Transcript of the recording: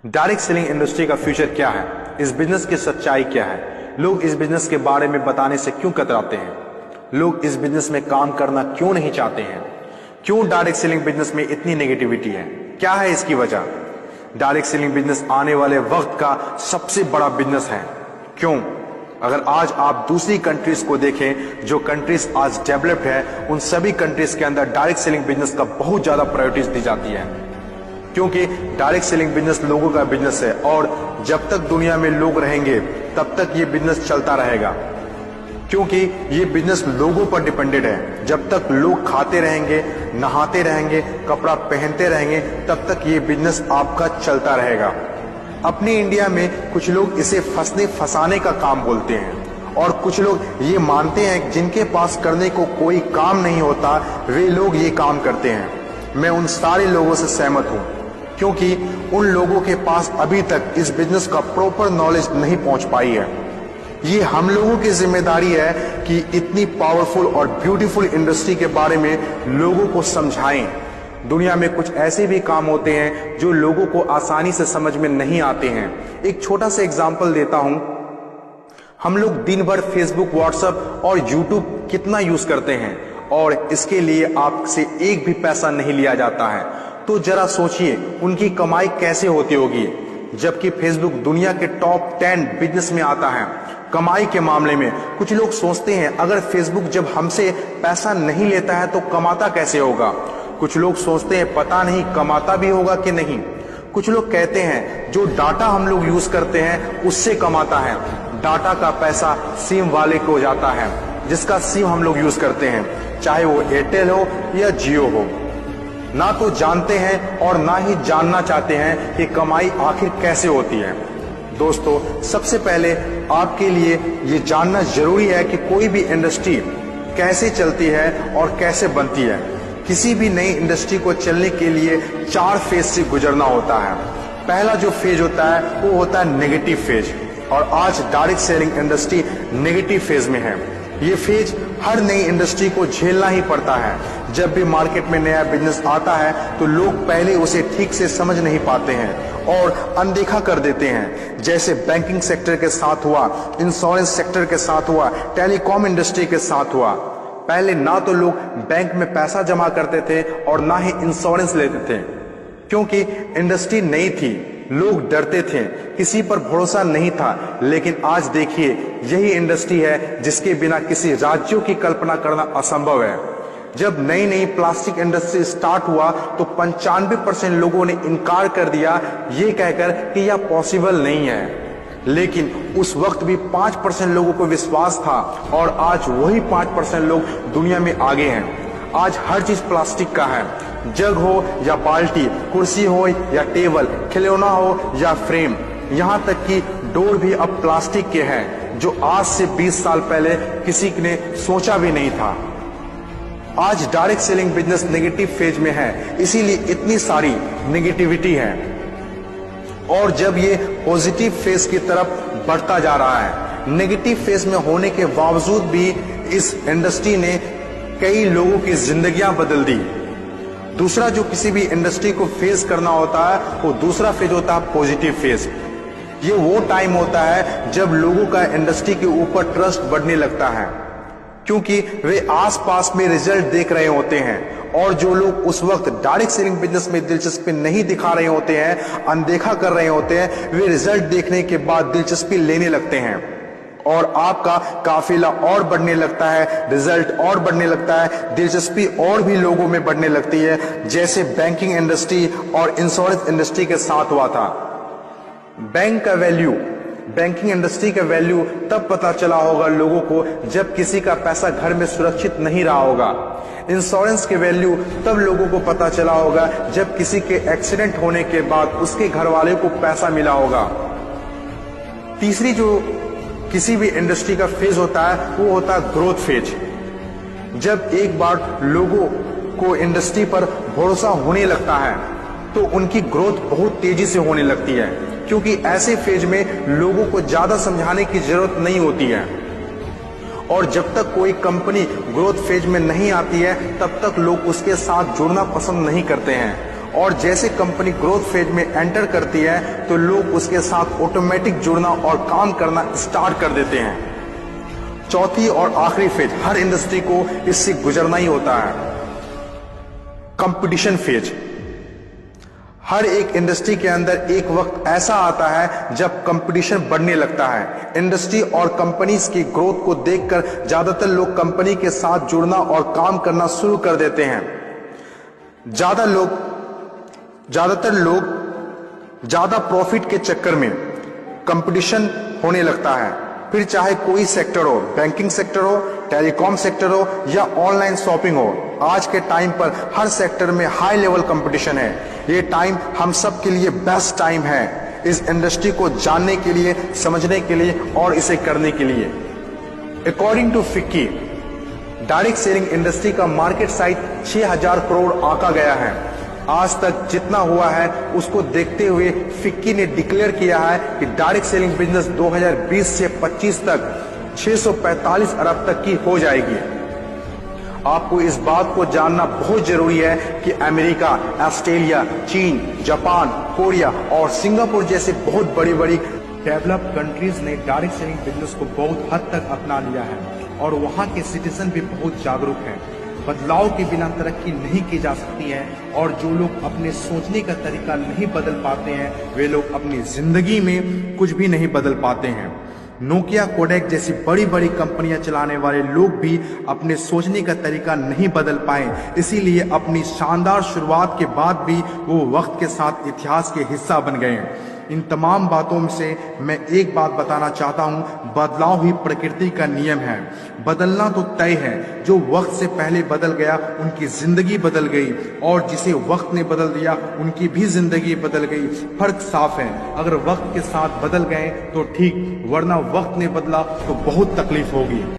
Direct selling industry का future क्या है, इस बिजनेस की सच्चाई क्या है, लोग इस बिजनेस के बारे में बताने से क्यों कतराते हैं, लोग इस बिजनेस में काम करना क्यों नहीं चाहते हैं, क्यों डायरेक्ट सेलिंग बिजनेस में इतनी नेगेटिविटी है, क्या है इसकी वजह। डायरेक्ट सेलिंग बिजनेस आने वाले वक्त का सबसे बड़ा बिजनेस है। क्यों? अगर आज आप दूसरी कंट्रीज को देखें, जो कंट्रीज आज डेवलप्ड है, उन सभी कंट्रीज के अंदर डायरेक्ट सेलिंग बिजनेस का बहुत ज्यादा प्रायोरिटीज दी जाती है, क्योंकि डायरेक्ट सेलिंग बिजनेस लोगों का बिजनेस है और जब तक दुनिया में लोग रहेंगे तब तक ये बिजनेस चलता रहेगा, क्योंकि ये बिजनेस लोगों पर डिपेंडेड है। जब तक लोग खाते रहेंगे, नहाते रहेंगे, कपड़ा पहनते रहेंगे, तब तक ये बिजनेस आपका चलता रहेगा। अपने इंडिया में कुछ लोग इसे फंसाने का काम बोलते हैं और कुछ लोग ये मानते हैं जिनके पास करने को कोई काम नहीं होता वे लोग ये काम करते हैं। मैं उन सारे लोगों से सहमत हूं, क्योंकि उन लोगों के पास अभी तक इस बिजनेस का प्रॉपर नॉलेज नहीं पहुंच पाई है। ये हम लोगों की जिम्मेदारी है कि इतनी पावरफुल और ब्यूटीफुल इंडस्ट्री के बारे में लोगों को समझाएं। दुनिया में कुछ ऐसे भी काम होते हैं जो लोगों को आसानी से समझ में नहीं आते हैं। एक छोटा सा एग्जांपल देता हूं। हम लोग दिन भर फेसबुक, व्हाट्सएप और यूट्यूब कितना यूज करते हैं और इसके लिए आपसे एक भी पैसा नहीं लिया जाता है। तो जरा सोचिए उनकी कमाई कैसे होती होगी, जबकि फेसबुक दुनिया के टॉप 10 बिजनेस में आता है कमाई के मामले में। कुछ लोग सोचते हैं अगर फेसबुक जब हमसे पैसा नहीं लेता है तो कमाता कैसे होगा। कुछ लोग सोचते हैं पता नहीं कमाता भी होगा कि नहीं। कुछ लोग कहते हैं जो डाटा हम लोग यूज करते हैं उससे कमाता है। डाटा का पैसा सिम वाले को जाता है, जिसका सिम हम लोग यूज करते हैं, चाहे वो एयरटेल हो या जियो हो। ना तो जानते हैं और ना ही जानना चाहते हैं कि कमाई आखिर कैसे होती है। दोस्तों, सबसे पहले आपके लिए ये जानना जरूरी है कि कोई भी इंडस्ट्री कैसे चलती है और कैसे बनती है। किसी भी नई इंडस्ट्री को चलने के लिए 4 फेज से गुजरना होता है। पहला जो फेज होता है वो होता है नेगेटिव फेज, और आज direct selling industry negative phase में है। ये फेज हर नई इंडस्ट्री को झेलना ही पड़ता है। जब भी मार्केट में नया बिजनेस आता है तो लोग पहले उसे ठीक से समझ नहीं पाते हैं और अनदेखा कर देते हैं। जैसे बैंकिंग सेक्टर के साथ हुआ, इंश्योरेंस सेक्टर के साथ हुआ, टेलीकॉम इंडस्ट्री के साथ हुआ। पहले ना तो लोग बैंक में पैसा जमा करते थे और ना ही इंश्योरेंस लेते थे, क्योंकि इंडस्ट्री नई थी, लोग डरते थे, किसी पर भरोसा नहीं था। लेकिन आज देखिए, यही इंडस्ट्री है जिसके बिना किसी राज्यों की कल्पना करना असंभव है। जब नई नई प्लास्टिक इंडस्ट्री स्टार्ट हुआ तो 95% लोगों ने इनकार कर दिया, ये कहकर कि यह पॉसिबल नहीं है। लेकिन उस वक्त भी 5% लोगों को विश्वास था और आज वही 5% लोग दुनिया में आगे हैं। आज हर चीज प्लास्टिक का है, जग हो या बाल्टी, कुर्सी हो या टेबल, खिलौना हो या फ्रेम, यहाँ तक कि डोर भी अब प्लास्टिक के हैं, जो आज से 20 साल पहले किसी ने सोचा भी नहीं था। आज direct selling business negative phase में है, इसीलिए इतनी सारी नेगेटिविटी है। और जब ये पॉजिटिव फेज की तरफ बढ़ता जा रहा है, नेगेटिव फेज में होने के बावजूद भी इस इंडस्ट्री ने कई लोगों की जिंदगियां बदल दी। दूसरा जो किसी भी इंडस्ट्री को फेस करना होता है वो दूसरा फेज होता है पॉजिटिव फेज। ये वो टाइम होता है जब लोगों का इंडस्ट्री के ऊपर ट्रस्ट बढ़ने लगता है, क्योंकि वे आसपास में रिजल्ट देख रहे होते हैं। और जो लोग उस वक्त डायरेक्ट सेलिंग बिजनेस में दिलचस्पी नहीं दिखा रहे होते हैं, अनदेखा कर रहे होते हैं, वे रिजल्ट देखने के बाद दिलचस्पी लेने लगते हैं और आपका काफिला और बढ़ने लगता है, रिजल्ट और बढ़ने लगता है, दिलचस्पी और भी लोगों में बढ़ने लगती है। जैसे बैंकिंग इंडस्ट्री और इंश्योरेंस इंडस्ट्री के साथ हुआ था। बैंकिंग इंडस्ट्री का वैल्यू तब पता चला होगा लोगों को जब किसी का पैसा घर में सुरक्षित नहीं रहा होगा। इंश्योरेंस के वैल्यू तब लोगों को पता चला होगा जब किसी के एक्सीडेंट होने के बाद उसके घर वाले को पैसा मिला होगा। तीसरी जो किसी भी इंडस्ट्री का फेज होता है वो होता है ग्रोथ फेज। जब एक बार लोगों को इंडस्ट्री पर भरोसा होने लगता है तो उनकी ग्रोथ बहुत तेजी से होने लगती है, क्योंकि ऐसे फेज में लोगों को ज्यादा समझाने की जरूरत नहीं होती है। और जब तक कोई कंपनी ग्रोथ फेज में नहीं आती है तब तक लोग उसके साथ जुड़ना पसंद नहीं करते हैं और जैसे कंपनी ग्रोथ फेज में एंटर करती है तो लोग उसके साथ ऑटोमेटिक जुड़ना और काम करना स्टार्ट कर देते हैं। चौथी और आखिरी फेज, हर इंडस्ट्री को इससे गुजरना ही होता है, कंपटीशन फेज। हर एक इंडस्ट्री के अंदर एक वक्त ऐसा आता है जब कंपटीशन बढ़ने लगता है। इंडस्ट्री और कंपनीज की ग्रोथ को देखकर ज्यादातर लोग कंपनी के साथ जुड़ना और काम करना शुरू कर देते हैं। ज्यादातर लोग ज्यादा प्रॉफिट के चक्कर में कंपटीशन होने लगता है, फिर चाहे कोई सेक्टर हो, बैंकिंग सेक्टर हो, टेलीकॉम सेक्टर हो या ऑनलाइन शॉपिंग हो। आज के टाइम पर हर सेक्टर में हाई लेवल कंपटीशन है। ये टाइम हम सब के लिए बेस्ट टाइम है इस इंडस्ट्री को जानने के लिए, समझने के लिए और इसे करने के लिए। According to FICCI, direct selling industry का मार्केट साइज 6000 करोड़ आंका गया है। आज तक जितना हुआ है उसको देखते हुए फिक्की ने डिक्लेयर किया है कि डायरेक्ट सेलिंग बिजनेस 2020 से 25 तक 645 अरब तक की हो जाएगी। आपको इस बात को जानना बहुत जरूरी है कि अमेरिका, ऑस्ट्रेलिया, चीन, जापान, कोरिया और सिंगापुर जैसे बहुत बड़ी बड़ी डेवलप्ड कंट्रीज ने डायरेक्ट सेलिंग बिजनेस को बहुत हद तक अपना लिया है और वहां के सिटीजन भी बहुत जागरूक हैं। बदलाव के बिना तरक्की नहीं की जा सकती है और जो लोग अपने सोचने का तरीका नहीं बदल पाते हैं वे लोग अपनी जिंदगी में कुछ भी नहीं बदल पाते हैं। नोकिया, कोडेक जैसी बड़ी बड़ी कंपनियां चलाने वाले लोग भी अपने सोचने का तरीका नहीं बदल पाए, इसीलिए अपनी शानदार शुरुआत के बाद भी वो वक्त के साथ इतिहास के हिस्सा बन गए। इन तमाम बातों में से मैं एक बात बताना चाहता हूं, बदलाव ही प्रकृति का नियम है। बदलना तो तय है, जो वक्त से पहले बदल गया उनकी जिंदगी बदल गई और जिसे वक्त ने बदल दिया उनकी भी जिंदगी बदल गई। फर्क साफ है, अगर वक्त के साथ बदल गए तो ठीक, वरना वक्त ने बदला तो बहुत तकलीफ होगी।